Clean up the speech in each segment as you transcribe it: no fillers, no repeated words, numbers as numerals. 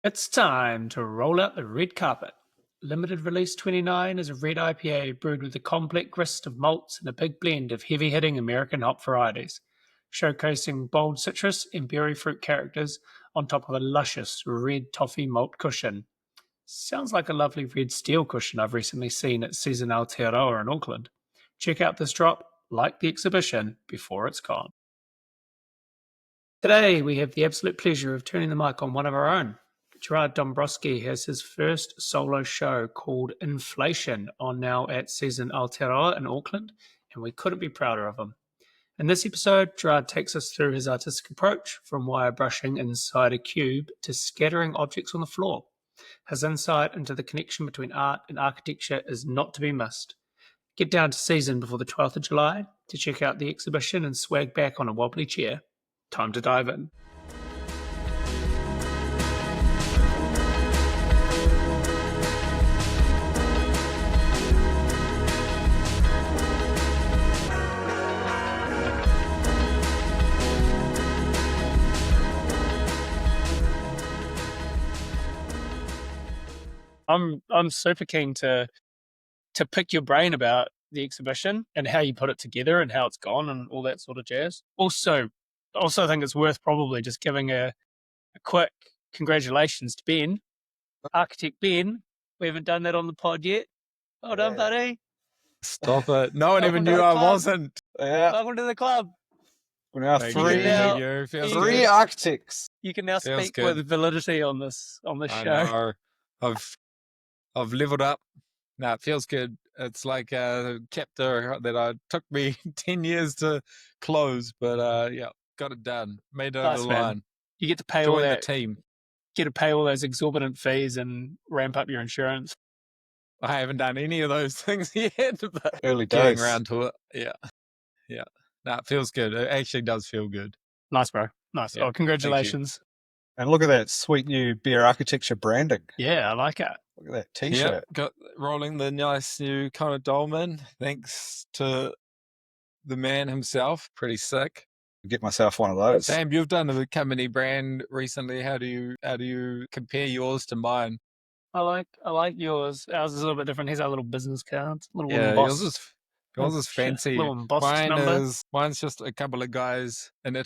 It's time to roll out the red carpet. Limited Release 29 is a red IPA brewed with a complex grist of malts and a big blend of heavy-hitting American hop varieties, showcasing bold citrus and berry fruit characters on top of a luscious red toffee malt cushion. Sounds like a lovely red steel cushion I've recently seen at Season Aotearoa in Auckland. Check out this drop, like the exhibition, before it's gone. Today, we have the absolute pleasure of turning the mic on one of our own. Gerard Dombrowski has his first solo show called Inflation on now at Season Aotearoa in Auckland, and we couldn't be prouder of him. In this episode, Gerard takes us through his artistic approach from wire brushing inside a cube to scattering objects on the floor. His insight into the connection between art and architecture is not to be missed. Get down to Season before the 12th of July to check out the exhibition and swag back on a wobbly chair. Time to dive in. I'm super keen to pick your brain about the exhibition and how you put it together and how it's gone and all that sort of jazz. Also think it's worth probably just giving a quick congratulations to Ben, architect Ben. We haven't done that on the pod yet. Well done, buddy. Stop it. No one even knew I wasn't. Yeah. Welcome to the club. We're now three architects. You can now speak with validity on this show. Know. I've leveled up. No, it feels good. It's like a chapter that took me 10 years to close, but yeah, got it done. Made it over the line. You get to pay all that. The team. Get to pay all those exorbitant fees and ramp up your insurance. I haven't done any of those things yet, but early days. Getting around to it. Yeah. No, it feels good. It actually does feel good. Nice, bro. Nice. Yeah, congratulations. And look at that sweet new beer architecture branding. Yeah, I like it. Look at that T-shirt. Yep, got rolling the nice new kind of dolman. Thanks to the man himself. Pretty sick. Get myself one of those. Sam, you've done a company brand recently. How do you compare yours to mine? I like yours. Ours is a little bit different. Here's our little business cards. Yours is fancy. Mine's just a couple of guys, an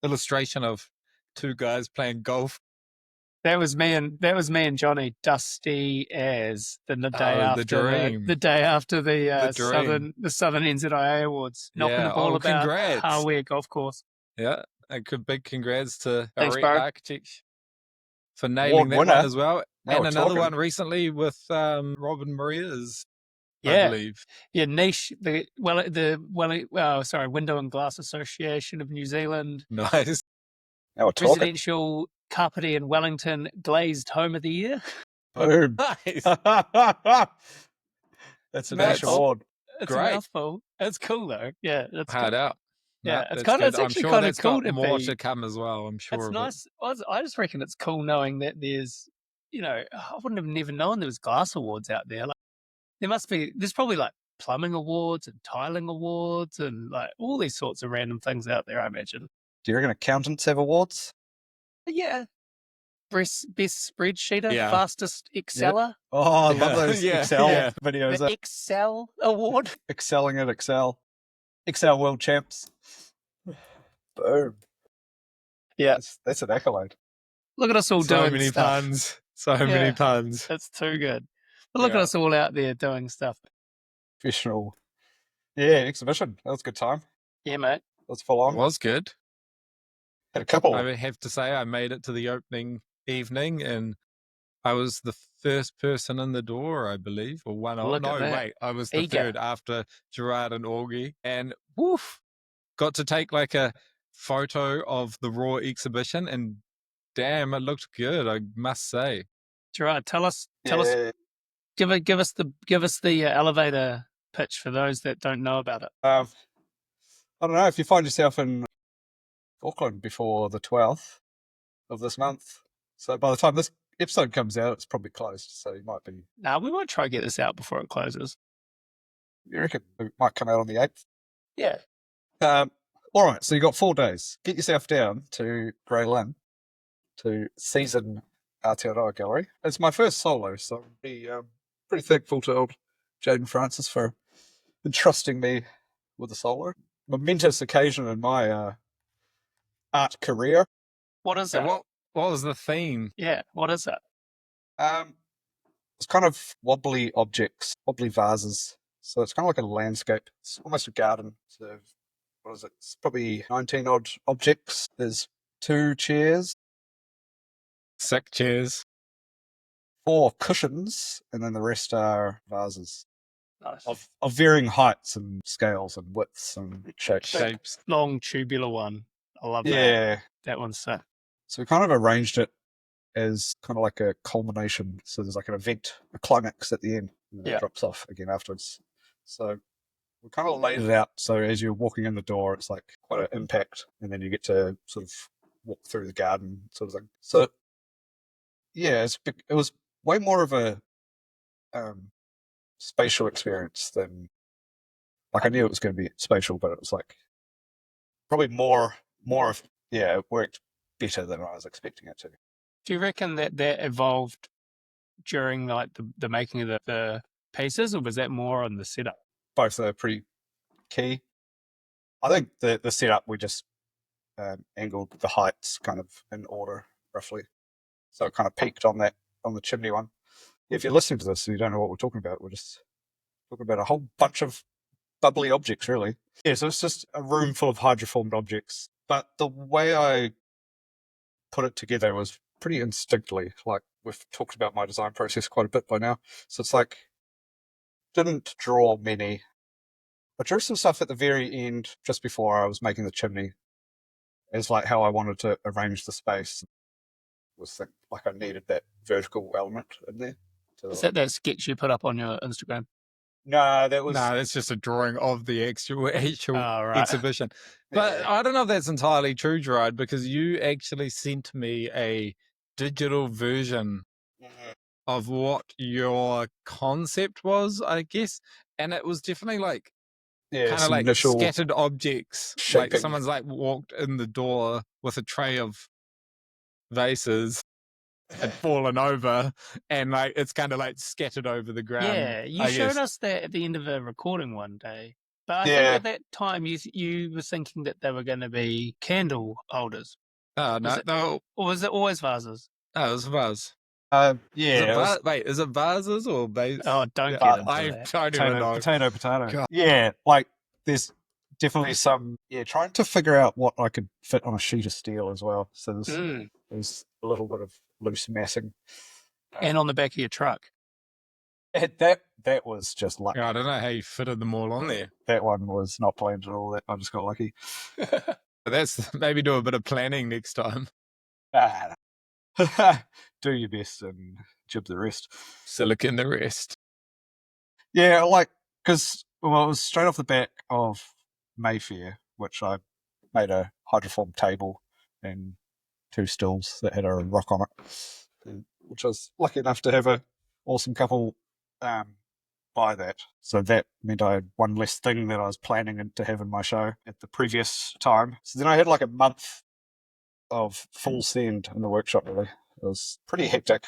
illustration of two guys playing golf. That was me and Johnny, dusty as the day after the Southern NZIA Awards, knocking the ball about Hawea Golf Course. Yeah, a big congrats to Thanks, Architects for nailing that one as well. And another one recently with Robin Maria's, I believe. Yeah, niche. Window and Glass Association of New Zealand. Nice. Residential Carpety in Wellington Glazed Home of the Year. Boom. Nice. That's a national award. It's great. A mouthful. It's cool though. Yeah, that's hard out. Yeah, it's actually kind of cool to more to come as well. I'm sure. It's nice. I just reckon it's cool knowing that there's, I wouldn't have never known there was glass awards out there. Like, there's probably like plumbing awards and tiling awards and like all these sorts of random things out there, I imagine. Do you reckon accountants have awards? Yeah. Best spreadsheeter, fastest Exceller. Yep. Oh, I love those Excel videos. The Excel Award. Excelling at Excel. Excel World Champs. Boom. Yeah. That's an accolade. Look at us all doing stuff. So many puns. That's too good. But look at us all out there doing stuff. Professional. Yeah, exhibition. That was a good time. Yeah, mate. That was full on. It was good. Had a couple. I have to say I made it to the opening evening and I was the first person in the door, I believe, or one. I was the third after Gerard and Augie, and got to take like a photo of the raw exhibition, and damn, it looked good. I must say. Gerard, tell us, give us the elevator pitch for those that don't know about it. I don't know if you find yourself in Auckland before the 12th of this month. So by the time this episode comes out, it's probably closed. So you might be. No, we might try to get this out before it closes. You reckon it might come out on the 8th? Yeah. All right. So you got 4 days. Get yourself down to Grey Lynn to Season Aotearoa Gallery. It's my first solo, so I'm pretty thankful to old Jaden Francis for entrusting me with a solo. Momentous occasion in my art career. What is that? What was the theme? Yeah, what is that? It's kind of wobbly objects, wobbly vases. So it's kind of like a landscape. It's almost a garden. So what is it? It's probably 19 odd objects. There's 2 chairs, 6 chairs, 4 cushions, and then the rest are vases. Nice. Of varying heights and scales and widths and shapes. Long tubular one. I love that. Yeah. That one's sick. So we kind of arranged it as kind of like a culmination. So there's like an event, a climax at the end, and then it drops off again afterwards. So we kind of laid it out. So as you're walking in the door, it's like quite an impact, and then you get to sort of walk through the garden sort of thing. So yeah, it was way more of a spatial experience than, like, I knew it was going to be spatial, but it was like probably more of, it worked better than I was expecting it to. Do you reckon that evolved during like the making of the pieces, or was that more on the setup? Both are pretty key. I think the setup, we just angled the heights kind of in order roughly, so it kind of peaked on the chimney one. If you're listening to this and you don't know what we're talking about, we're just talking about a whole bunch of bubbly objects, really. Yeah, so it's just a room full of hydroformed objects. But the way I put it together was pretty instinctively. Like, we've talked about my design process quite a bit by now. So it's like, didn't draw many. I drew some stuff at the very end, just before I was making the chimney, as like how I wanted to arrange the space. Like I needed that vertical element in there. Is that sketch you put up on your Instagram? No, that's just a drawing of the actual right. exhibition. But I don't know if that's entirely true, Gerard, because you actually sent me a digital version of what your concept was, I guess, and it was definitely like kind of like scattered objects. Shaping. Like someone's like walked in the door with a tray of vases had fallen over, and like it's kind of like scattered over the ground. Yeah, you showed us that at the end of a recording one day. But I think at that time you were thinking that they were going to be candle holders. Oh, no. Or was it always vases? Oh, it was a vase. Wait, is it vases or vases? Oh, don't get into that. I don't even know. Potato. God. Yeah, like there's definitely some, trying to figure out what I could fit on a sheet of steel as well. So there's a little bit of loose massing. And on the back of your truck. That was just luck. I don't know how you fitted them all on there. That one was not planned at all. I just got lucky. That's maybe do a bit of planning next time. Do your best and jib the rest. Silicon the rest. Yeah, like, because, well, it was straight off the back of Mayfair, which I made a hydroformed table and 2 stools that had a rock on it, which I was lucky enough to have a awesome couple buy that. So that meant I had one less thing that I was planning to have in my show at the previous time. So then I had like a month of full send in the workshop, really. It was pretty hectic.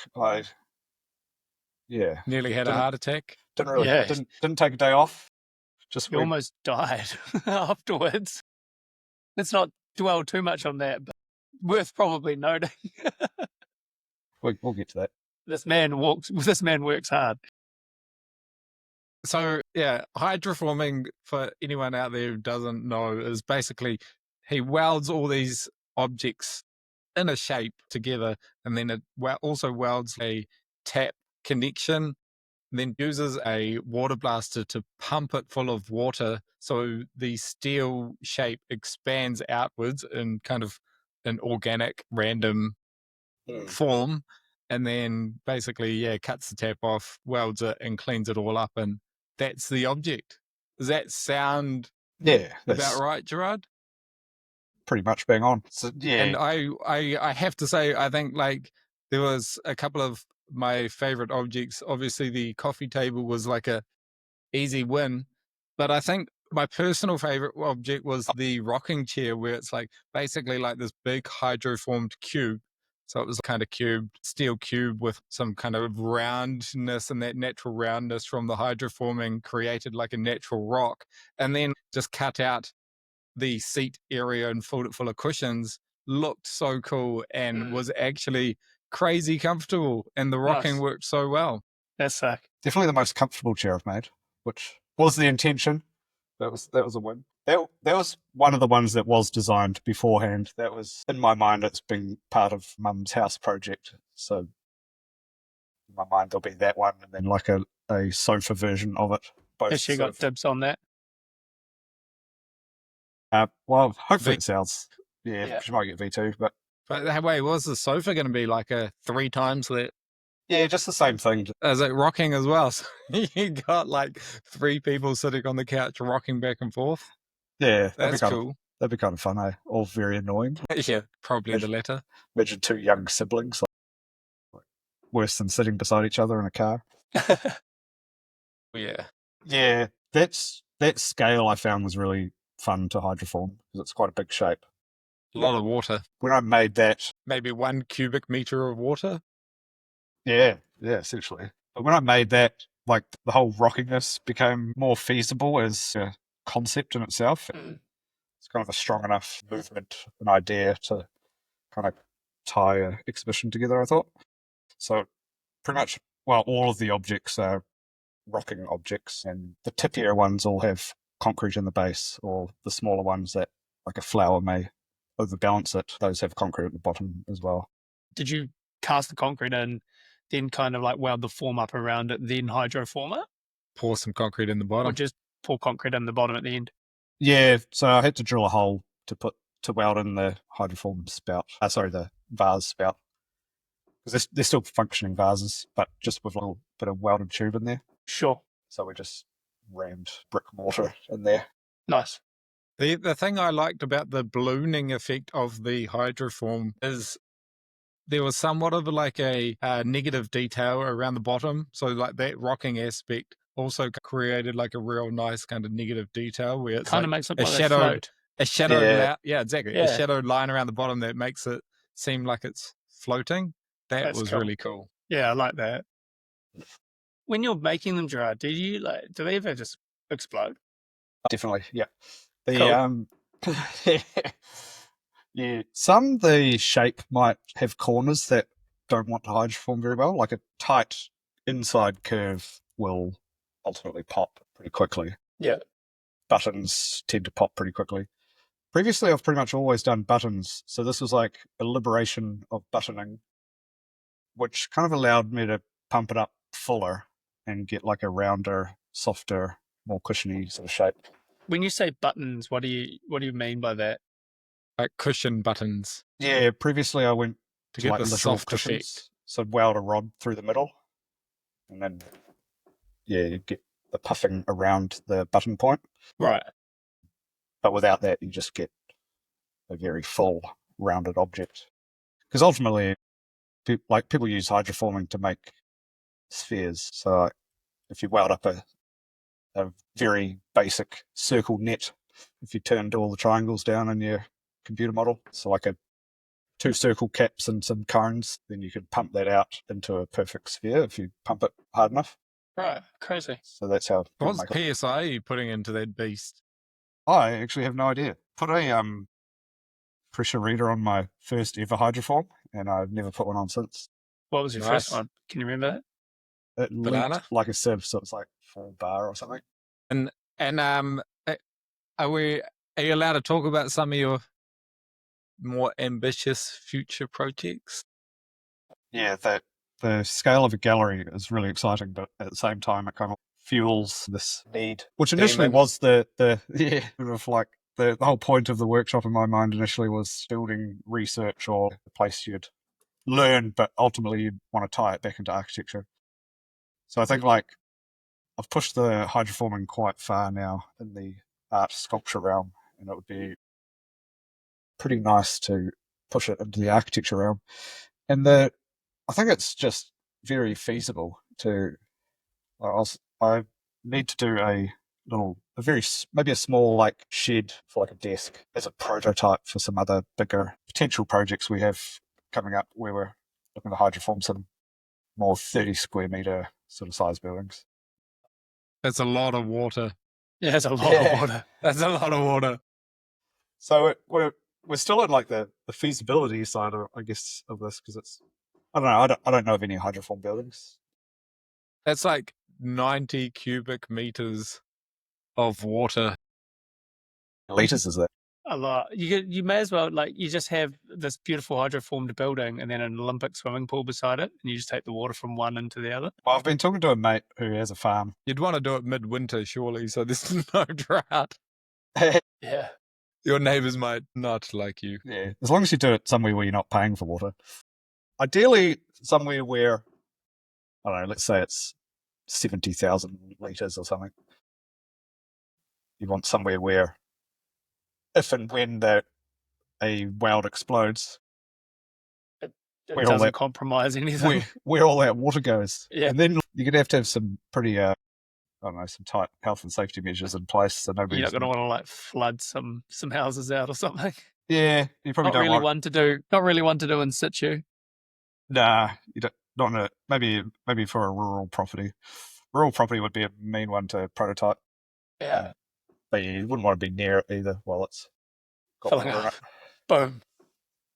Nearly had a heart attack. Didn't take a day off. You almost died afterwards. Let's not dwell too much on that, but worth probably noting. We'll get to that. This man works hard. So, hydroforming, for anyone out there who doesn't know, is basically he welds all these objects in a shape together, and then it also welds a tap connection, and then uses a water blaster to pump it full of water so the steel shape expands outwards in kind of an organic, random form, and then basically, cuts the tap off, welds it, and cleans it all up, and that's the object. Does that sound about right, Gerard? Pretty much bang on. So, and I have to say, I think like there was a couple of my favorite objects. Obviously, the coffee table was like a easy win, but I think my personal favorite object was the rocking chair, where it's like basically like this big hydroformed cube So it was kind of steel cube with some kind of roundness, and that natural roundness from the hydroforming created like a natural rock, and then just cut out the seat area and filled it full of cushions. Looked so cool and was actually crazy comfortable, and the rocking worked so well. That's sick. Definitely the most comfortable chair I've made, which was the intention. That was a win. That was one of the ones that was designed beforehand. That was in my mind. It's been part of Mum's house project. So in my mind there'll be that one, and then like a sofa version of it. Has she got dibs on that? Well, hopefully it sells. Yeah, she might get V2, but wait, was the sofa going to be like a 3 times that? Yeah, just the same thing. Is it rocking as well? So you got like 3 people sitting on the couch rocking back and forth? Yeah, that's cool. That'd be kind of fun, eh? All very annoying. Yeah, probably the latter. Imagine 2 young siblings, like worse than sitting beside each other in a car. Yeah. Yeah, that scale I found was really fun to hydroform because it's quite a big shape. A lot of water. When I made that... Maybe 1 cubic meter of water? Yeah, essentially. But when I made that, like the whole rockiness became more feasible as a concept in itself. It's kind of a strong enough movement, an idea to kind of tie an exhibition together, I thought. So pretty much, well, all of the objects are rocking objects, and the tippier ones all have concrete in the base, or the smaller ones that, like a flower, may overbalance it. Those have concrete at the bottom as well. Did you cast the concrete in, then kind of like weld the form up around it, then hydroform it? Pour some concrete in the bottom? Or just pour concrete in the bottom at the end? Yeah, so I had to drill a hole to weld in the hydroform spout. The vase spout. Because they're still functioning vases, but just with a little bit of welded tube in there. Sure. So we just rammed brick mortar in there. Nice. The thing I liked about the ballooning effect of the hydroform is there was somewhat of like a negative detail around the bottom. So like that rocking aspect also created like a real nice kind of negative detail where it's kind like of makes it like a shadowed exactly. A shadowed line around the bottom that makes it seem like it's floating. That's was cool. Really cool. Yeah, I like that. When you're making them, Gerard, do they ever just explode? Definitely, yeah. Cool. Yeah, the shape might have corners that don't want to hydroform very well. Like a tight inside curve will ultimately pop pretty quickly. Yeah. Buttons tend to pop pretty quickly. Previously, I've pretty much always done buttons, so this was like a liberation of buttoning, which kind of allowed me to pump it up fuller and get like a rounder, softer, more cushiony sort of shape. When you say buttons, what do you mean by that? Like cushion buttons. Yeah, previously I went to get like the soft cushions. Effect. So I'd weld a rod through the middle, and then you get the puffing around the button point. Right. But without that, you just get a very full, rounded object. Because ultimately, people use hydroforming to make spheres. So if you weld up a very basic circle net, if you turned all the triangles down in your computer model, so like 2 circle caps and some cones, then you could pump that out into a perfect sphere if you pump it hard enough. Right, crazy. So that's how. What PSI are you putting into that beast? I actually have no idea. Put a pressure reader on my first ever hydroform, and I've never put one on since. What was your first one? Can you remember that? It leaked like a sieve, so it's like 4 bar or something. And are you allowed to talk about some of your more ambitious future projects? Yeah, the scale of a gallery is really exciting, but at the same time, it kind of fuels this need, which initially was the whole point of the workshop in my mind. Initially, was building research or a place you'd learn, but ultimately you'd want to tie it back into architecture. So I think I've pushed the hydroforming quite far now in the art sculpture realm, and it would be pretty nice to push it into the architecture realm. And I think it's just very feasible to. I need to do maybe a small like shed for like a desk as a prototype for some other bigger potential projects we have coming up, we were looking to hydroform some more 30 square meter sort of size buildings. That's a lot of water. Yeah, that's a lot of water. That's a lot of water. So we're still in like the feasibility side, of, I guess, of this, because it's, I don't know, I don't know of any hydroform buildings. That's like 90 cubic meters of water. Liters is that? A lot. You may as well, like, you just have this beautiful hydroformed building and then an Olympic swimming pool beside it, and you just take the water from one into the other. Well, I've been talking to a mate who has a farm. You'd want to do it midwinter, surely, so there's no drought. Yeah. Your neighbours might not like you. Yeah, as long as you do it somewhere where you're not paying for water. Ideally, somewhere where, I don't know, let's say it's 70,000 litres or something. You want somewhere where, if and when a weld explodes, it doesn't compromise anything. Where all that water goes. Yeah. And then you're going to have some pretty, I don't know, some tight health and safety measures in place. So nobody's You're not going to want to like flood some houses out or something. Yeah, you probably not really one to do. Not really one to do in situ. Nah, you don't. Not maybe for a rural property. Rural property would be a mean one to prototype. Yeah. But you wouldn't want to be near it either while it's got filling water in up. it. Boom.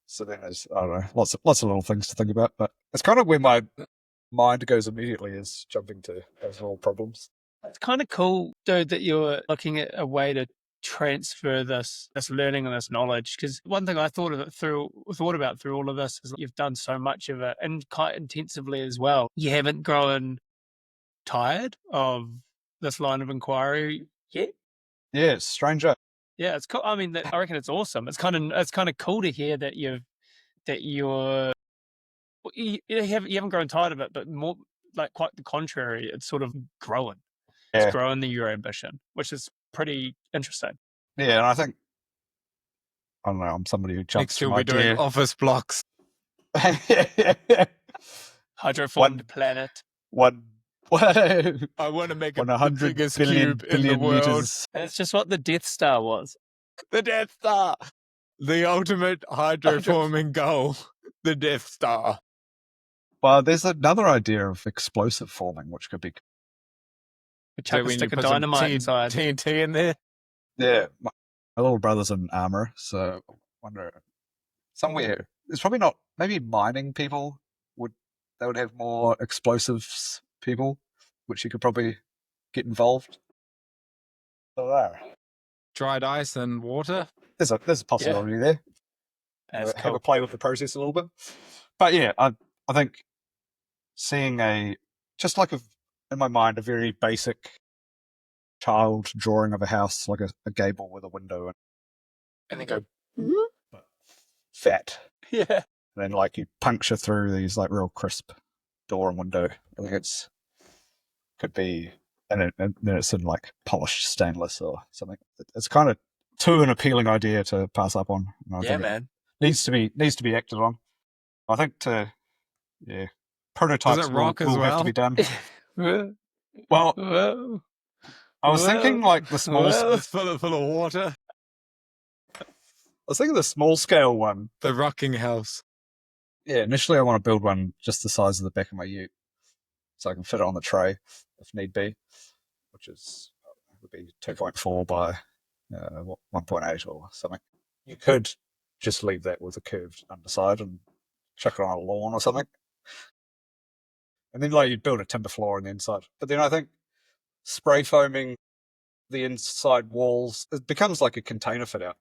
So then there's, I don't know, lots of little things to think about. But it's kind of where my mind goes immediately, is jumping to those little problems. It's kind of cool, dude, that you're looking at a way to transfer this learning and this knowledge. Because one thing I thought about through all of this is you've done so much of it, and quite intensively as well. You haven't grown tired of this line of inquiry yet. Yeah, it's stranger. Yeah, it's cool. I mean, I reckon it's awesome. It's kind of cool to hear that you haven't grown tired of it, but more like quite the contrary. It's sort of growing. Yeah. It's growing your ambition, which is pretty interesting. Yeah, and I think, I don't know, I'm somebody who jumps Next, you'll be doing office blocks. Hydroformed planet. I want to make it the biggest cube in the world. Meters. And it's just what the Death Star was. The Death Star. The ultimate hydroforming goal. The Death Star. Well, there's another idea of explosive forming, which could be... Chuck a stick of dynamite inside. TNT in there? Yeah. My little brother's an armourer, so I wonder... Somewhere... There's probably not... Maybe mining people would have more explosives people, which you could probably get involved. So there. Dried ice and water? There's a possibility there. That's Have a play with the process a little bit. But yeah, I think seeing in my mind, a very basic child drawing of a house, like a gable with a window, and then go fat. Yeah. And then like you puncture through these like real crisp door and window. I think could be, and then it's in like polished stainless or something. It's kind of too an appealing idea to pass up on. Yeah, man. Needs to be acted on. I think prototypes will have to be done. Well, I was thinking like the small, full of water. I was thinking the small scale one, the rocking house. Yeah, initially I want to build one just the size of the back of my ute, so I can fit it on the tray if need be, which would be 2.4 by 1.8 or something. You could just leave that with a curved underside and chuck it on a lawn or something. And then like you'd build a timber floor on the inside. But then I think spray foaming the inside walls, it becomes like a container fit out.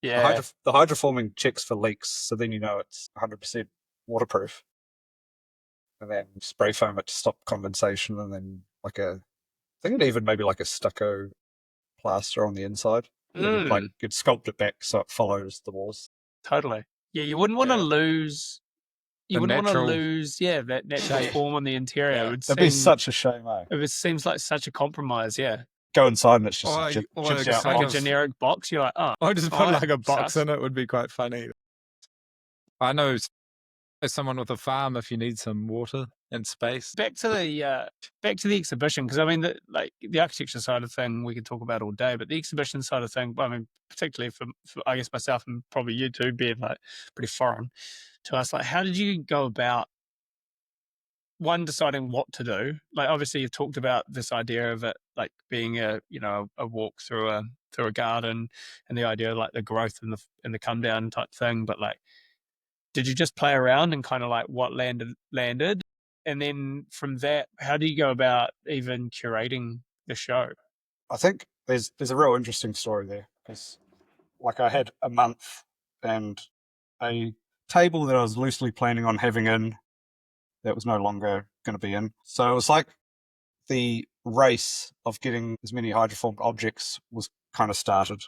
Yeah. The hydroforming checks for leaks, so then you know it's 100% waterproof. And then spray foam it to stop condensation, and then I think it even maybe like a stucco plaster on the inside. Like you'd sculpt it back so it follows the walls. Totally. Yeah, you wouldn't want to lose. You wouldn't want to lose, that natural form on the interior. Yeah. It'd be such a shame, eh? It seems like such a compromise, yeah. Go inside and it's just like a generic box. You're like, oh. I just put like a box in it would be quite funny. I know as someone with a farm, if you need some water and space. Back to the exhibition, because I mean, the architecture side of thing we could talk about all day, but the exhibition side of thing, I mean, particularly for I guess myself and probably you too, being like pretty foreign to us, like how did you go about deciding what to do? Like obviously you've talked about this idea of it like being a walk through a garden, and the idea of like the growth and the come down type thing, but like did you just play around and kind of like what landed? And then from that, how do you go about even curating the show? I think there's a real interesting story there, because like I had a month and a table that I was loosely planning on having in that was no longer going to be in. So it was like the race of getting as many hydroformed objects was kind of started.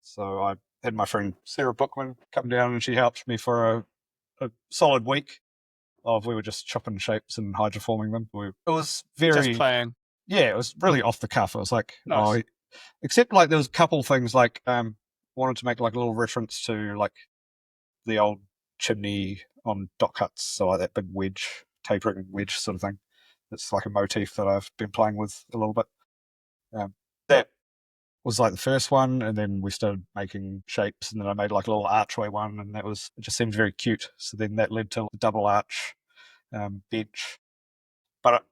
So I had my friend Sarah Bookman come down, and she helped me for a solid week we were just chopping shapes and hydroforming them. It was very... Just playing. Yeah, it was really off the cuff. It was like, nice. Except like there was a couple things like wanted to make like a little reference to like the old chimney on dock huts, so like that big wedge, tapering wedge sort of thing. It's like a motif that I've been playing with a little bit. That was like the first one, and then we started making shapes, and then I made like a little archway one, and it just seemed very cute. So then that led to a double arch bench. But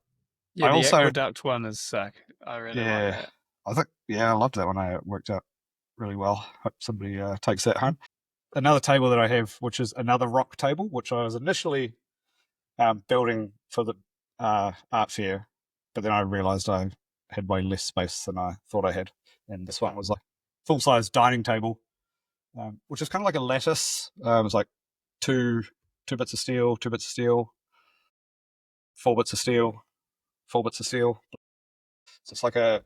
the aqueduct one is sick. I really like that. I loved that one. It worked out really well. Hope somebody takes that home. Another table that I have, which is another rock table, which I was initially building for the art fair, but then I realised I had way less space than I thought I had. And this one was like full-size dining table, which is kind of like a lattice. It was like two bits of steel, 2 bits of steel, 4 bits of steel, 4 bits of steel. So it's like a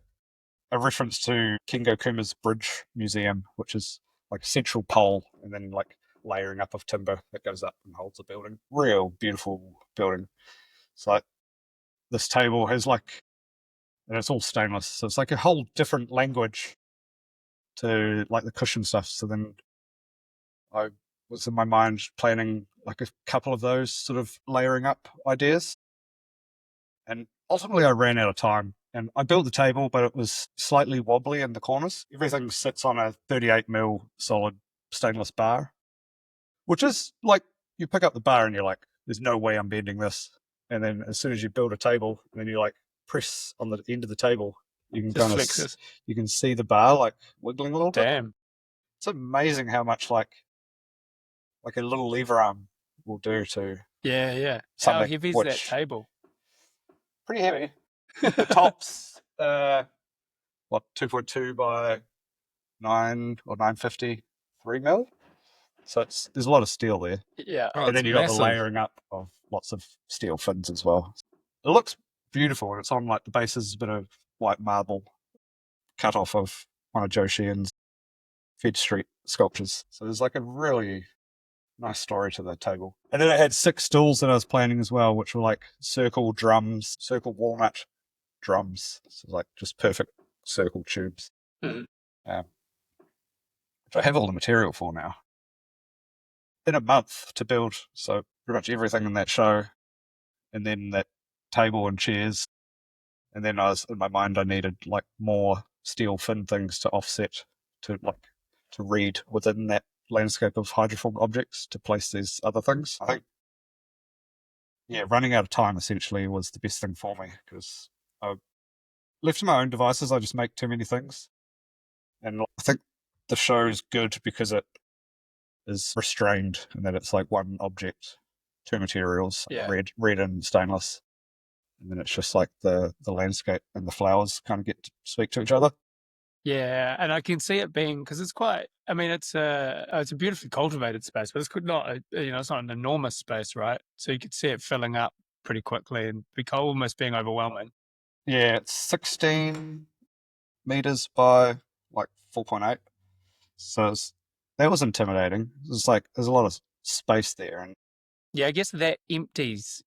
reference to Kingo Kuma's Bridge Museum, which is like a central pole and then like layering up of timber that goes up and holds the building. Real beautiful building. So like, this table has like, and it's all stainless, so it's like a whole different language to like the cushion stuff. So then I was in my mind planning like a couple of those sort of layering up ideas, and ultimately I ran out of time. And I built the table, but it was slightly wobbly in the corners. Everything sits on a 38mm solid stainless bar, which is like, you pick up the bar and you're like, there's no way I'm bending this. And then as soon as you build a table, and then you like press on the end of the table, you can kind of you can see the bar like wiggling a little bit. Damn. It's amazing how much like a little lever arm will do to... Yeah. How heavy is that table? Pretty heavy. The top's 2.2 by 9 or 950 3mm. So there's a lot of steel there. Yeah. And then you got the layering up of lots of steel fins as well. It looks beautiful, and it's on like the base is a bit of white marble cut off of one of Joe Sheehan's Fed Street sculptures. So there's like a really nice story to the table. And then it had 6 stools that I was planning as well, which were like circle walnut drums. So like just perfect circle tubes. Mm-hmm. Which I have all the material for now. In a month to build, so pretty much everything in that show, and then that table and chairs. And then in my mind I needed like more steel fin things to offset to read within that landscape of hydroformed objects to place these other things. I think running out of time essentially was the best thing for me, because left to my own devices I just make too many things. And I think the show's good because it is restrained, and that it's like one object, 2 materials, red and stainless. And then it's just like the landscape and the flowers kind of get to speak to each other. Yeah, and I can see it being, because it's quite, I mean, it's a beautifully cultivated space, but it's it's not an enormous space, right? So you could see it filling up pretty quickly and almost being overwhelming. Yeah, it's 16 meters by like 4.8. So that was intimidating. It's like there's a lot of space there, and yeah, I guess that empties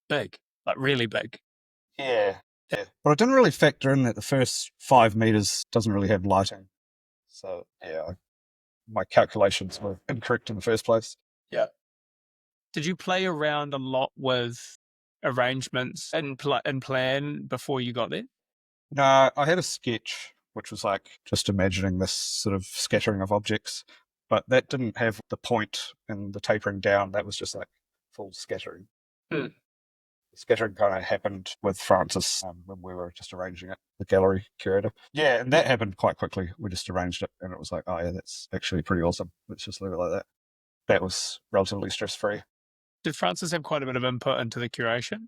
big, like really big. Yeah. But I didn't really factor in that the first 5 meters doesn't really have lighting. So my calculations were incorrect in the first place. Yeah. Did you play around a lot with arrangements and plan before you got there? No, I had a sketch, which was like just imagining this sort of scattering of objects, but that didn't have the point and the tapering down. That was just like full scattering. Hmm. The scattering kind of happened with Francis when we were just arranging it, the gallery curator. Yeah, and that happened quite quickly. We just arranged it, and it was like, oh yeah, that's actually pretty awesome. Let's just leave it like that. That was relatively stress-free. Did Francis have quite a bit of input into the curation?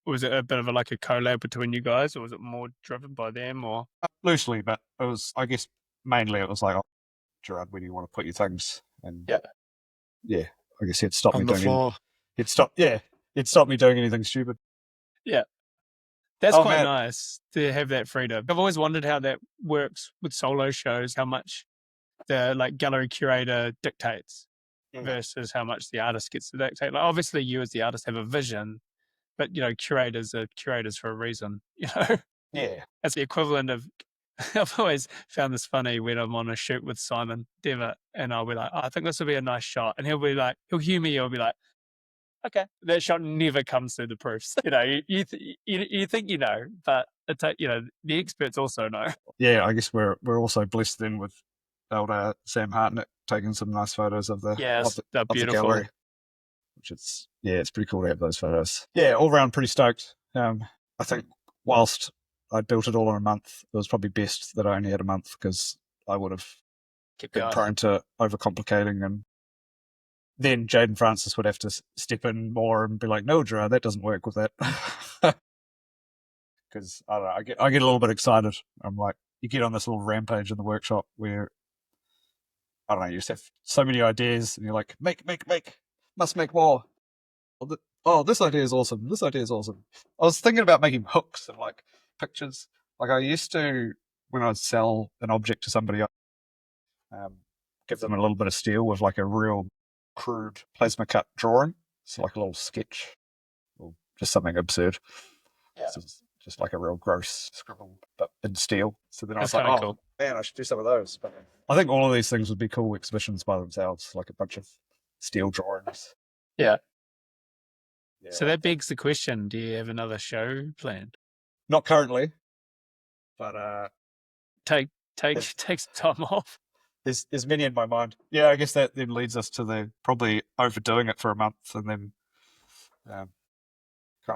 Or was it a bit of like a collab between you guys, or was it more driven by them? Or loosely, but it was, I guess, mainly it was like, oh, Gerard, where do you want to put your things? And yeah, I guess he'd stop me on the doing floor. He'd stop me doing anything stupid. Yeah. That's quite nice to have that freedom. I've always wondered how that works with solo shows, how much the like gallery curator dictates versus how much the artist gets to dictate. Like obviously you as the artist have a vision, but curators are curators for a reason, Yeah. It's the equivalent of I've always found this funny when I'm on a shoot with Simon Devitt and I'll be like, I think this will be a nice shot. And he'll be like, he'll hear me, he'll be like, okay, that shot never comes through the proofs. You think but it's the experts also know. Yeah, I guess we're also blessed then with elder Sam Hartnett taking some nice photos of the they're beautiful. The gallery, which it's pretty cool to have those photos. Yeah, all around pretty stoked. I think whilst I built it all in a month, it was probably best that I only had a month because I would have been prone to overcomplicating, and then Jade and Francis would have to step in more and be like, no, Gerard, that doesn't work with that. Because I don't know, I get a little bit excited. I'm like, you get on this little rampage in the workshop where, I don't know, you just have so many ideas and you're like, make, must make more. Oh, this idea is awesome. This idea is awesome. I was thinking about making hooks and like pictures. Like I used to, when I'd sell an object to somebody, give them a little bit of steel with like a real crude plasma cut drawing. So like a little sketch or just something absurd. Yeah. So just like a real gross scribble, but in steel. So then I was like, cool. Man, I should do some of those. But I think all of these things would be cool exhibitions by themselves, like a bunch of steel drawings. Yeah. So that begs the question, do you have another show planned? Not currently, but take some time off. There's many in my mind. Yeah, I guess that then leads us to the probably overdoing it for a month and then kind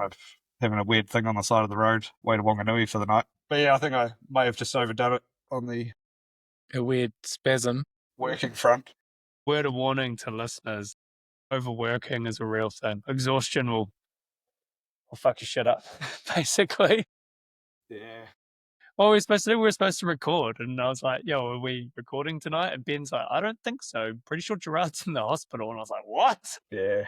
of having a weird thing on the side of the road, way to Wanganui for the night. But yeah, I think I may have just overdone it on a weird spasm working front. Word of warning to listeners, overworking is a real thing. Exhaustion will fuck your shit up, basically. Yeah. What were we supposed to do? We were supposed to record. And I was like, yo, are we recording tonight? And Ben's like, I don't think so. Pretty sure Gerard's in the hospital. And I was like, what? Yeah.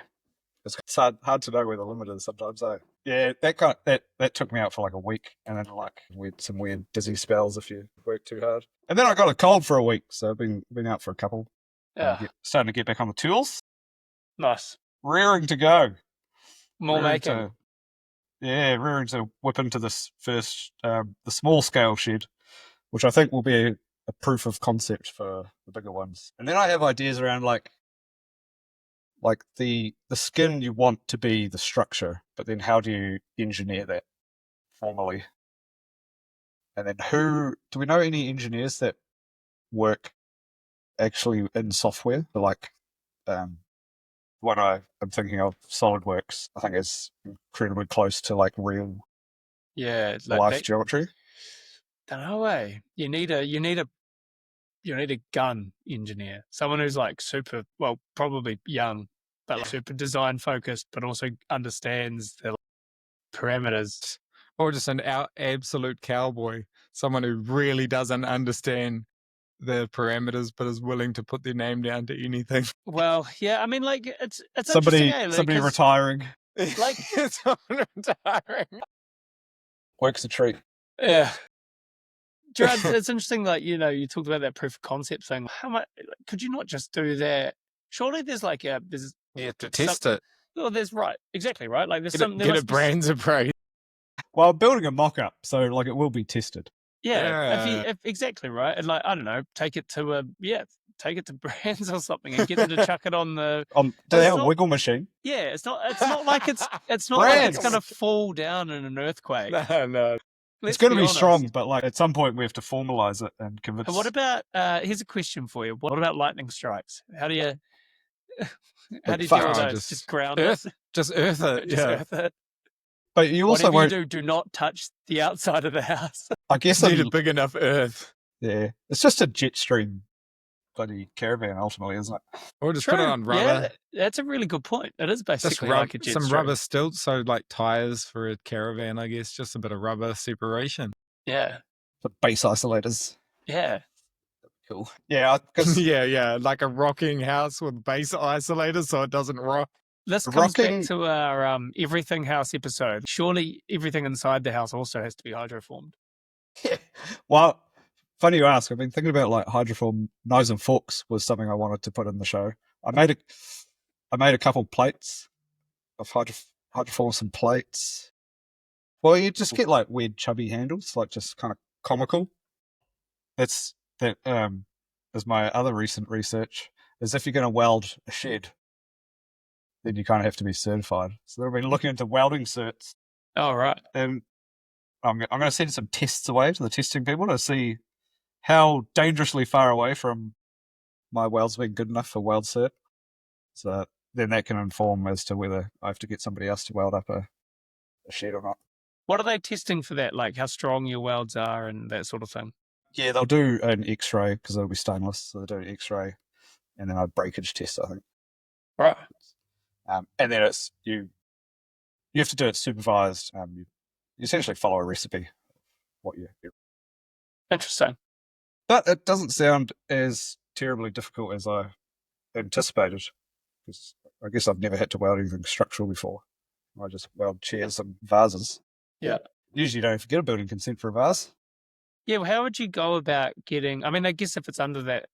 It's hard to know where the limit is sometimes, though. Yeah, that took me out for like a week. And then like some weird dizzy spells if you work too hard. And then I got a cold for a week. So I've been out for a couple. Yeah. Starting to get back on the tools. Nice. Rearing to go. Rearing to whip into this first, the small scale shed, which I think will be a proof of concept for the bigger ones. And then I have ideas around like the skin you want to be the structure, but then how do you engineer that formally? And then do we know any engineers that work actually in software? Like, one I'm thinking of, SolidWorks, I think is incredibly close to like real life geometry. Don't know, you need a gun engineer, someone who's like super, well, probably young, but like super design focused, but also understands the parameters. Or just an absolute cowboy, someone who really doesn't understand the parameters, but is willing to put their name down to anything. Well, yeah, I mean, like it's somebody retiring, like someone retiring works a treat. Yeah, Gerard, it's interesting. Like you talked about that proof of concept thing. How much could you not just do that? Surely there's like you have to test it. Well, there's exactly right. Like there's get a brains appraised. Well, I'm building a mock-up, so like it will be tested. Yeah. If exactly right, and like I don't know, take it to take it to brands or something and get them to chuck it on the. Do they have a wiggle machine? Yeah, it's not like it's not like it's going to fall down in an earthquake. No. It's going to be strong, but like at some point we have to formalize it and convince. And what about? Here's a question for you. What about lightning strikes? How do you deal with those? Just ground earth, it. Just earth it. Just earth it. But you also won't do not touch the outside of the house. I guess need a big enough earth. Yeah, it's just a jet stream bloody caravan ultimately, isn't it? Or just put it on rubber. Yeah, that's a really good point. It is basically like a jet stream. Some rubber stilts, so like tires for a caravan, I guess. Just a bit of rubber separation. Yeah. The base isolators. Yeah. Cool. Yeah, yeah, like a rocking house with base isolators so it doesn't rock. This comes back to our everything house episode. Surely everything inside the house also has to be hydroformed. Yeah. Well, funny you ask. I've been thinking about like hydroform knives and forks was something I wanted to put in the show. I made a couple plates of hydroform some plates. Well, you just get like weird chubby handles, like just kind of comical. That is my other recent research. Is if you're going to weld a shed, then you kind of have to be certified. So I've been looking into welding certs. Oh, right. And I'm going to send some tests away to the testing people to see how dangerously far away from my welds being good enough for weld cert. So then that can inform as to whether I have to get somebody else to weld up a shed or not. What are they testing for that? Like how strong your welds are and that sort of thing? Yeah, they'll do an X-ray because it'll be stainless. So they'll do an X-ray and then a breakage test, I think. Right. And then it's you have to do it supervised. You essentially follow a recipe. What you Interesting. But it doesn't sound as terribly difficult as I anticipated. Because I guess I've never had to weld anything structural before. I just weld chairs and vases. Yeah. Usually you don't have to get a building consent for a vase. Yeah, well, how would you go about getting... I mean, I guess if it's under that...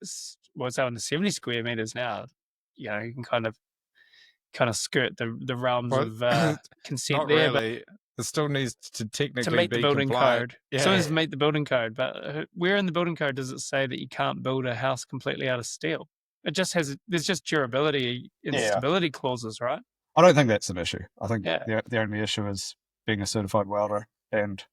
Well, it's under 70 square meters now, you know, you can kind of skirt the realms of consent not there. Really. It still needs to technically meet the building code. Yeah. Still needs to meet the building code. But where in the building code does it say that you can't build a house completely out of steel? It just has... There's just durability and stability clauses, right? I don't think that's an issue. I think the only issue is being a certified welder and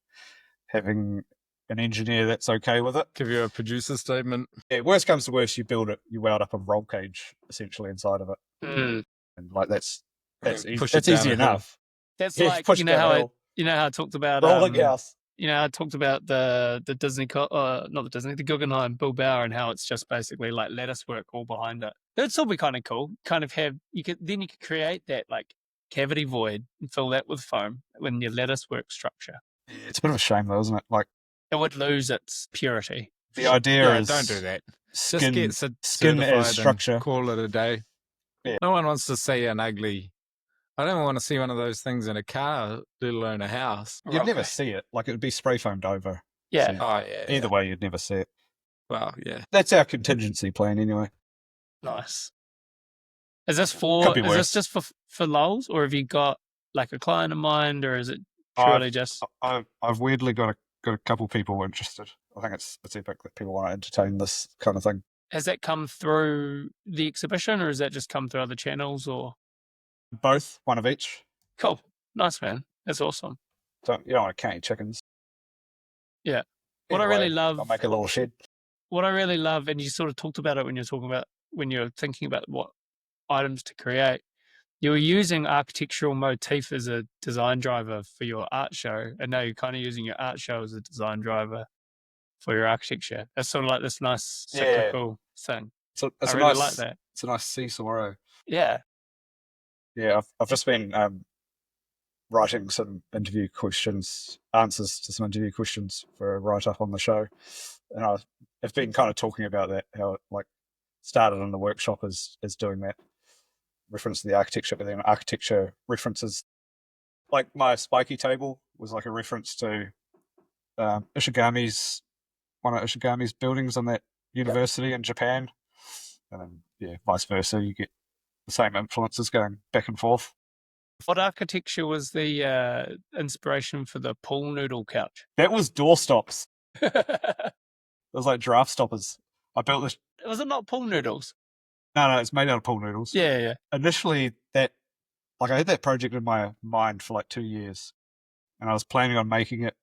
having an engineer that's okay with it. Give you a producer statement. Yeah, worst comes to worst, you build it, you weld up a roll cage essentially inside of it. Mm. And like that's easy. Push that's easy enough. That's like you know how I talked about rolling house. You know, I talked about the Disney, not the Disney, the Guggenheim Bill Bauer, and how it's just basically like lattice work all behind it. It'd still be kind of cool. Kind of have you could create that like cavity void and fill that with foam when your lattice work structure. It's a bit of a shame though, isn't it? Like it would lose its purity. The idea is don't do that. Skin, just get skin as structure. Call it a day. Yeah. No one wants to see an ugly. I don't want to see one of those things in a car, let alone a house. You'd never see it. Like it would be spray foamed over. Yeah. So either way, you'd never see it. Well, yeah. That's our contingency plan anyway. Nice. Is this just for lols, or have you got like a client in mind, or is it purely just? I've weirdly got a couple people interested. I think it's epic that people want to entertain this kind of thing. Has that come through the exhibition, or has that just come through other channels, or both? One of each. Cool, nice, man. That's awesome. You don't want to count your chickens. Yeah. What I really love. I'll make a little shed. What I really love, and you sort of talked about it when you're thinking about what items to create. You were using architectural motif as a design driver for your art show, and now you're kind of using your art show as a design driver for your architecture. That's sort of like this nice cyclical thing. I really like that. It's a nice seesaw. Yeah. Yeah, I've just been writing some answers to some interview questions for a write-up on the show, and I've been kind of talking about that, how it like started in the workshop as doing that reference to the architecture, but then architecture references, like my spiky table was like a reference to one of Ishigami's buildings on that university in Japan, and then vice versa, you get the same influences going back and forth. What architecture was the inspiration for the pool noodle couch? That was door stops. It was like draft stoppers. I built this. Was it not pool noodles? No, it's made out of pool noodles. Yeah. Initially, I had that project in my mind for like 2 years, and I was planning on making it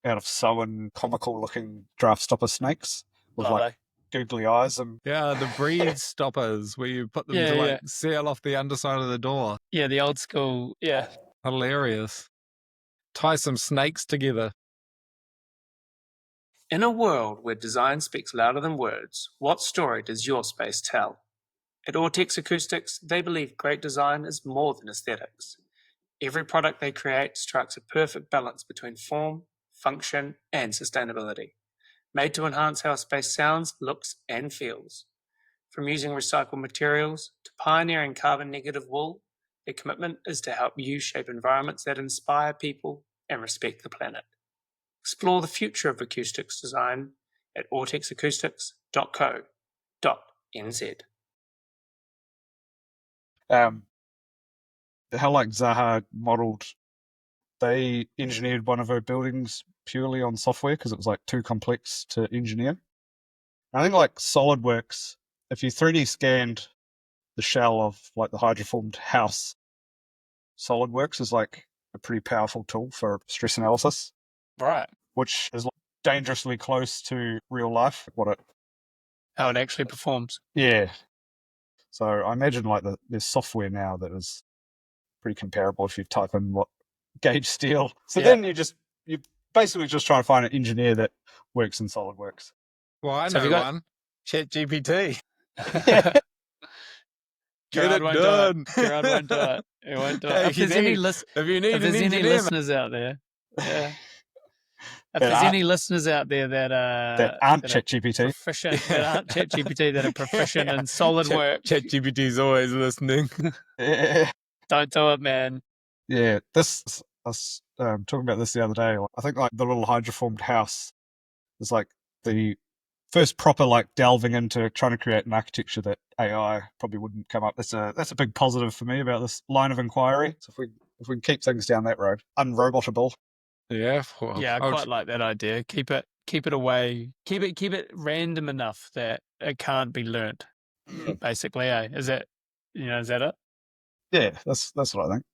out of sewn, comical-looking draft stopper snakes with like googly eyes and the breathe stoppers where you put them to seal off the underside of the door. Yeah, the old school. Yeah, hilarious. Tie some snakes together. In a world where design speaks louder than words, what story does your space tell? At Aotearoa Acoustics, they believe great design is more than aesthetics. Every product they create strikes a perfect balance between form, function, and sustainability, made to enhance how a space sounds, looks, and feels. From using recycled materials to pioneering carbon-negative wool, their commitment is to help you shape environments that inspire people and respect the planet. Explore the future of acoustics design at aotearoacoustics.co.nz. How like Zaha modelled, they engineered one of her buildings purely on software because it was like too complex to engineer. I think like SolidWorks, if you 3D scanned the shell of like the hydroformed house, SolidWorks is like a pretty powerful tool for stress analysis. Right. Which is like dangerously close to real life. How it actually performs. Yeah. So I imagine like there's software now that is pretty comparable if you type in what gauge steel. So then you basically just try to find an engineer that works in SolidWorks. Well, I know one. ChatGPT. Gerard won't do it. Gerard won't do it. He won't do it. If there's any listeners out there, if there's any listeners out there that aren't ChatGPT, that are proficient in SolidWorks, ChatGPT is always listening. Don't do it, man. Yeah, I was talking about this the other day. I think like the little hydroformed house is like the first proper like delving into trying to create an architecture that AI probably wouldn't come up. That's a big positive for me about this line of inquiry. So if we can keep things down that road, unrobotable. Yeah, I quite like that idea. Keep it away. Keep it random enough that it can't be learnt. Basically, is that it? Yeah, that's what I think.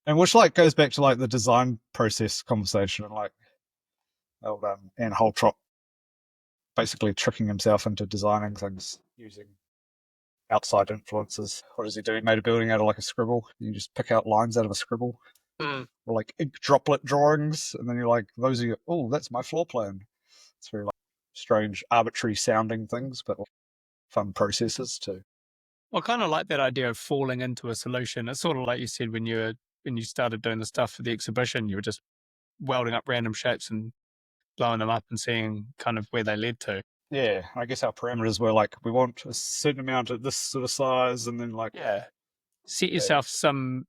And which like goes back to like the design process conversation and like old Anne Holtrop basically tricking himself into designing things using outside influences. What does he do? He made a building out of like a scribble. You just pick out lines out of a scribble. Or like ink droplet drawings, and then you're like, that's my floor plan. It's very like strange, arbitrary sounding things, but fun processes too. Well, I kind of like that idea of falling into a solution. It's sort of like you said when you started doing the stuff for the exhibition, you were just welding up random shapes and blowing them up and seeing kind of where they led to. Yeah, I guess our parameters were like, we want a certain amount of this sort of size, and then like set yourself some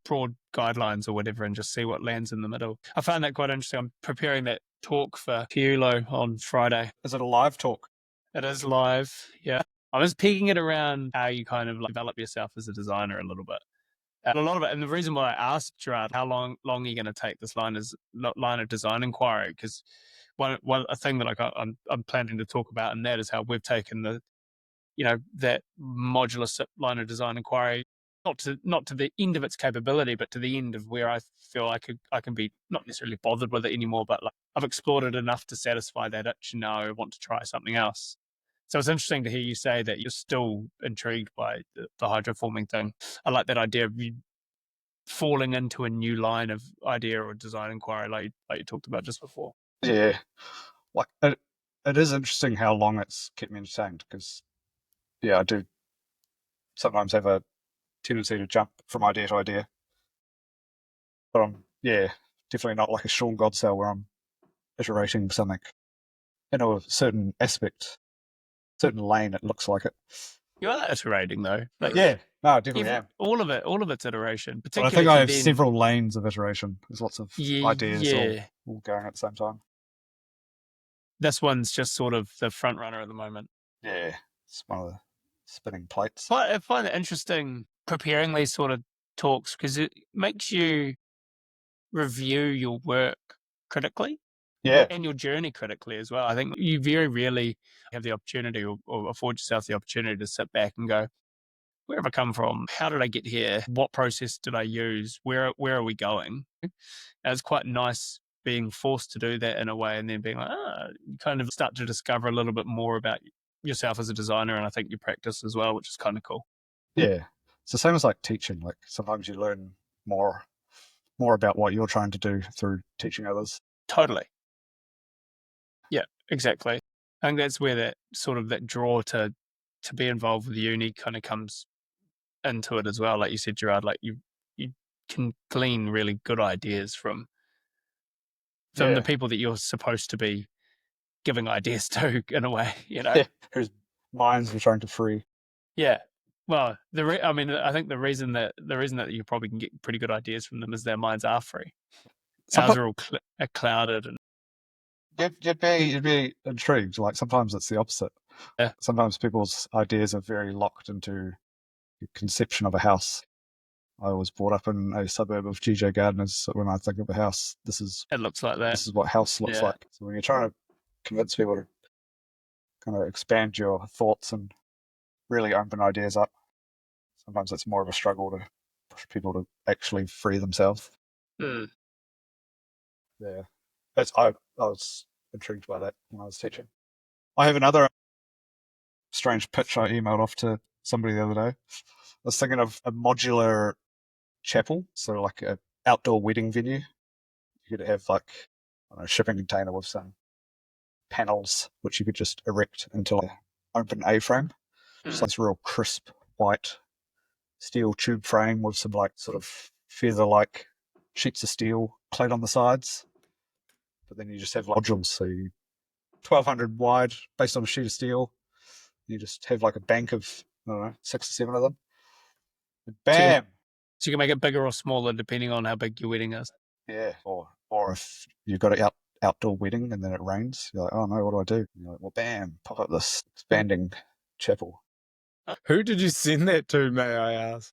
broad guidelines or whatever, and just see what lands in the middle. I found that quite interesting. I'm preparing that talk for Kiulo on Friday. Is it a live talk? It is live. Yeah, I was peeking it around how you kind of like develop yourself as a designer a little bit. And a lot of it, and the reason why I asked Gerard how long are you going to take this line of design inquiry, because a thing that I'm planning to talk about, and that is how we've taken that modular line of design inquiry not to the end of its capability, but to the end of where I feel I can be not necessarily bothered with it anymore, but like I've explored it enough to satisfy that itch. Now I want to try something else. So it's interesting to hear you say that you're still intrigued by the hydroforming thing. I like that idea of you falling into a new line of idea or design inquiry, like you talked about just before. Yeah, like it is interesting how long it's kept me entertained, because I do sometimes have a tendency to jump from idea to idea, but I'm definitely not like a Sean Godsoe where I'm iterating something in a certain aspect, certain lane. It looks like it. You are iterating though. Like, no, I definitely am. All of it's iteration. But I think I have several lanes of iteration. There's lots of ideas all going at the same time. This one's just sort of the front runner at the moment. Yeah, it's one of the spinning plates. I find it interesting preparing these sort of talks, because it makes you review your work critically. Yeah. And your journey critically as well. I think you very rarely have the opportunity or afford yourself the opportunity to sit back and go, where have I come from? How did I get here? What process did I use? Where are we going? And it's quite nice being forced to do that in a way and then being like, you kind of start to discover a little bit more about yourself as a designer, and I think your practice as well, which is kind of cool. Yeah. It's the same as like teaching. Like sometimes you learn more about what you're trying to do through teaching others. Totally. Yeah, exactly. I think that's where that sort of that draw to be involved with the uni kind of comes into it as well. Like you said, Gerard, like you can glean really good ideas from the people that you're supposed to be giving ideas to, in a way, Yeah, whose minds you're trying to free. Yeah. Well, I think the reason that you probably can get pretty good ideas from them is their minds are free. Ours are all clouded, and you'd be intrigued. Like sometimes it's the opposite. Yeah. Sometimes people's ideas are very locked into the conception of a house. I was brought up in a suburb of GJ Gardner's, so when I think of a house, it looks like that. This is what house looks like. So when you're trying to convince people to kind of expand your thoughts and really open ideas up, sometimes it's more of a struggle to push people to actually free themselves. Mm. Yeah. I was intrigued by that when I was teaching. I have another strange pitch I emailed off to somebody the other day. I was thinking of a modular chapel, so like an outdoor wedding venue. You could have like a shipping container with some panels which you could just erect into an open A-frame. Just like this real crisp white steel tube frame with some like sort of feather-like sheets of steel clad on the sides. But then you just have modules, so 1,200 wide based on a sheet of steel. You just have like a bank of, I don't know, 6 or 7 of them. And bam! So you can make it bigger or smaller depending on how big your wedding is. Yeah, or if you've got an outdoor wedding and then it rains, you're like, oh no, what do I do? And you're like, well, bam, pop up this expanding chapel. Who did you send that to, may I ask?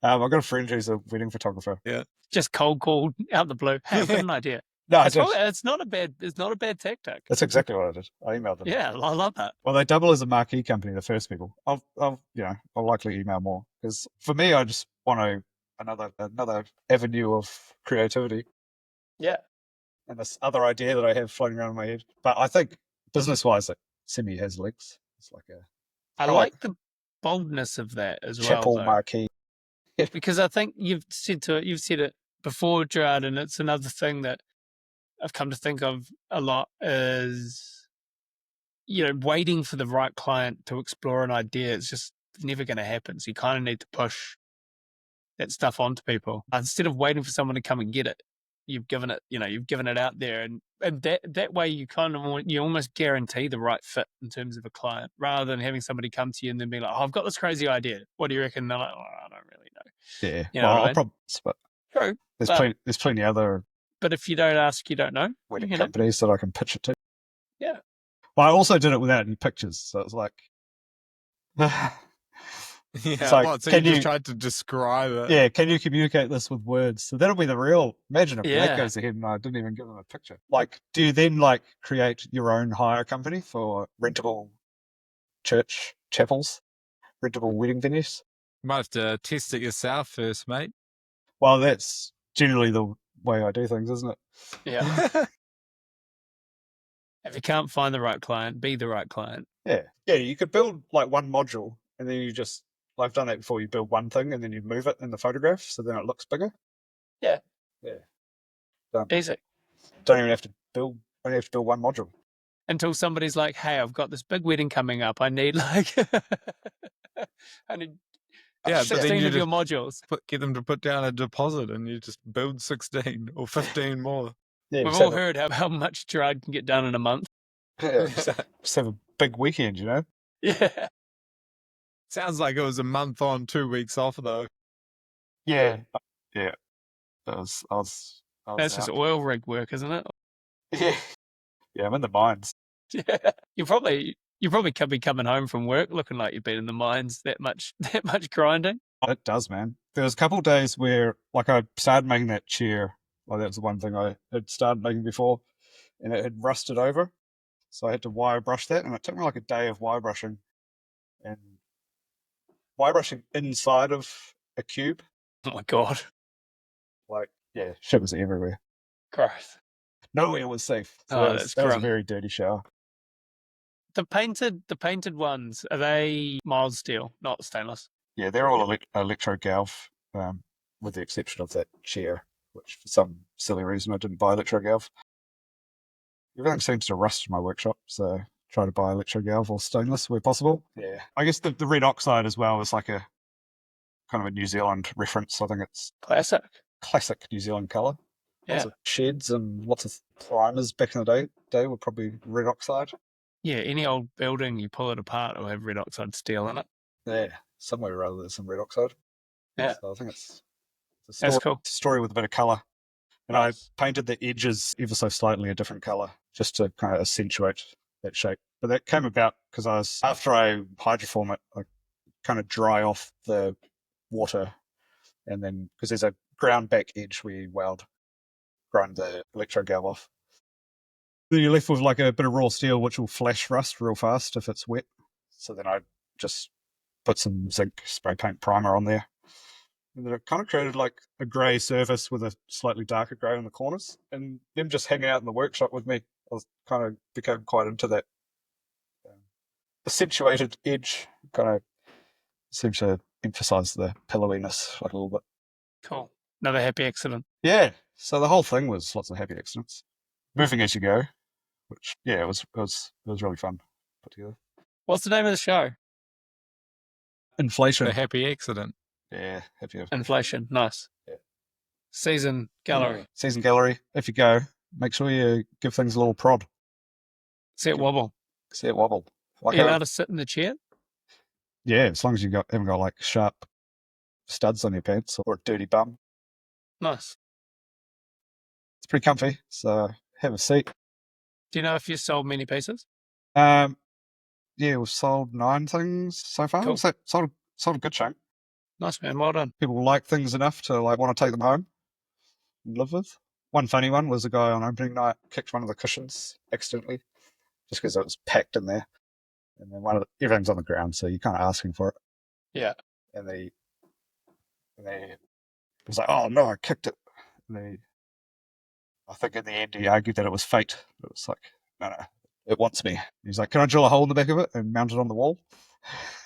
I've got a friend who's a wedding photographer. Yeah. Just cold called out the blue. Hey, I've got an idea. No, it's not a bad tactic. That's exactly what I did. I emailed them. Yeah, I love that. Well, they double as a marquee company, the first people. I'll likely email more because for me, I just want another avenue of creativity. Yeah. And this other idea that I have floating around in my head, but I think business-wise, it semi has legs. It's like I like the boldness of that as well. Chapel marquee. Because I think you've said it before, Gerard, and it's another thing that I've come to think of a lot is, waiting for the right client to explore an idea. It's just never going to happen. So you kind of need to push that stuff onto people instead of waiting for someone to come and get it. You've given it out there, and that way you you almost guarantee the right fit in terms of a client, rather than having somebody come to you and then be like, "Oh, I've got this crazy idea. What do you reckon?" And they're like, "Oh, I don't really know." Yeah, I'll probably. True. There's plenty other. But if you don't ask, you don't know. Wedding companies that I can pitch it to. Yeah. Well, I also did it without any pictures, so it's like. Yeah, like, so you tried to describe it. Yeah, can you communicate this with words? So that'll be the real. Imagine if that goes ahead and I didn't even give them a picture. Like, do you then create your own hire company for rentable church chapels, rentable wedding venues? You might have to test it yourself first, mate. Well, that's generally the way I do things, isn't it? Yeah. If you can't find the right client, be the right client. Yeah. Yeah, you could build like one module and then you just. I've done that before. You build one thing and then you move it in the photograph, so then it looks bigger. Yeah. Yeah. Done. Easy. Don't even have to build. Only have to build one module. Until somebody's like, "Hey, I've got this big wedding coming up. I need 16 of your modules." Get them to put down a deposit, and you just build 16 or 15 more. Yeah, we've all heard how much Gerard can get done in a month. Yeah, just have a big weekend, Yeah. Sounds like it was a month on, 2 weeks off, though. Yeah. Yeah. That's just oil rig work, isn't it? Yeah. Yeah, I'm in the mines. Yeah. You probably could be coming home from work looking like you've been in the mines that much grinding. It does, man. There was a couple of days where I started making that chair. That was the one thing I had started making before. and it had rusted over. So I had to wire brush that, and it took me like a day of wire brushing. And wire brushing inside of a cube. Oh my God. Like, yeah, shit was everywhere. Gross. Nowhere was safe. So Oh, that was a very dirty shower. The painted ones, are they mild steel, not stainless? Yeah, they're all electro-galv, with the exception of that chair, which for some silly reason I didn't buy electro-galv. Everything seems to rust in my workshop, so try to buy electro-galv or stainless where possible. Yeah. I guess the red oxide as well is like a kind of a New Zealand reference. I think it's classic New Zealand colour. Yeah. Lots of sheds and lots of primers back in the day were probably red oxide. Yeah, any old building, you pull it apart, will have red oxide steel in it. Yeah, somewhere or other there's some red oxide. Yeah. So I think it's a That's cool. story with a bit of colour. And nice. I painted the edges ever so slightly a different colour just to kind of accentuate that shape. But that came about because after I hydroform it, I kind of dry off the water, and then, because there's a ground back edge where you grind the electro-galv off. Then you're left with like a bit of raw steel, which will flash rust real fast if it's wet. So then I just put some zinc spray paint primer on there. And then it kind of created like a grey surface with a slightly darker grey on the corners. And them just hanging out in the workshop with me, I was kind of became quite into that accentuated edge. Kind of seems to emphasise the pillowiness like a little bit. Cool. Another happy accident. Yeah. So the whole thing was lots of happy accidents. Moving as you go, which, yeah, it was really fun to put together. What's the name of the show? Inflation. The happy accident. Yeah, happy. Inflation. Nice. Yeah. Season Gallery. Yeah. Season Gallery. If you go, make sure you give things a little prod. See it wobble. See it wobble. Are you allowed to sit in the chair? Yeah, as long as you haven't got like sharp studs on your pants or a dirty bum. Nice. It's pretty comfy, so have a seat. Do you know if you sold many pieces? Yeah, we've sold 9 things so far. Cool. So sold a good chunk. Nice, man. Well done. People like things enough to like want to take them home and live with. One funny one was a guy on opening night kicked one of the cushions accidentally, just because it was packed in there. And then everything's on the ground, so you're kind of asking for it. Yeah. And he was like, "Oh no, I kicked it." And I think in the end he argued that it was fate. It was like, no, it wants me. He's like, "Can I drill a hole in the back of it and mount it on the wall?"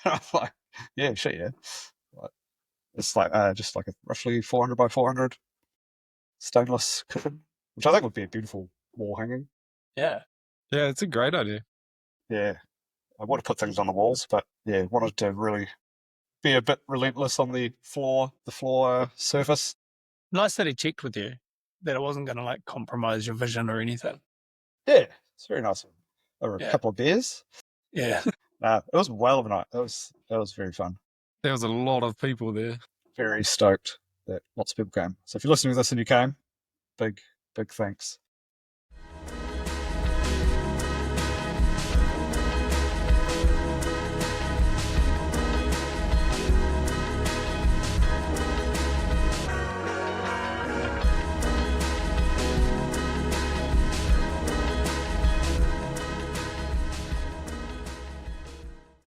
And I'm like, "Yeah, sure, yeah." It's like just like a roughly 400 by 400 stainless cushion, which I think would be a beautiful wall hanging. Yeah. Yeah, it's a great idea. Yeah. I would have put things on the walls, but yeah, wanted to really be a bit relentless on the floor surface. Nice that he checked with you, that it wasn't going to like compromise your vision or anything. Yeah, it's very nice. Over a couple of beers. Yeah. It was well of a night. That was very fun. There was a lot of people there. Very stoked that lots of people came. So if you're listening to this and you came, big thanks.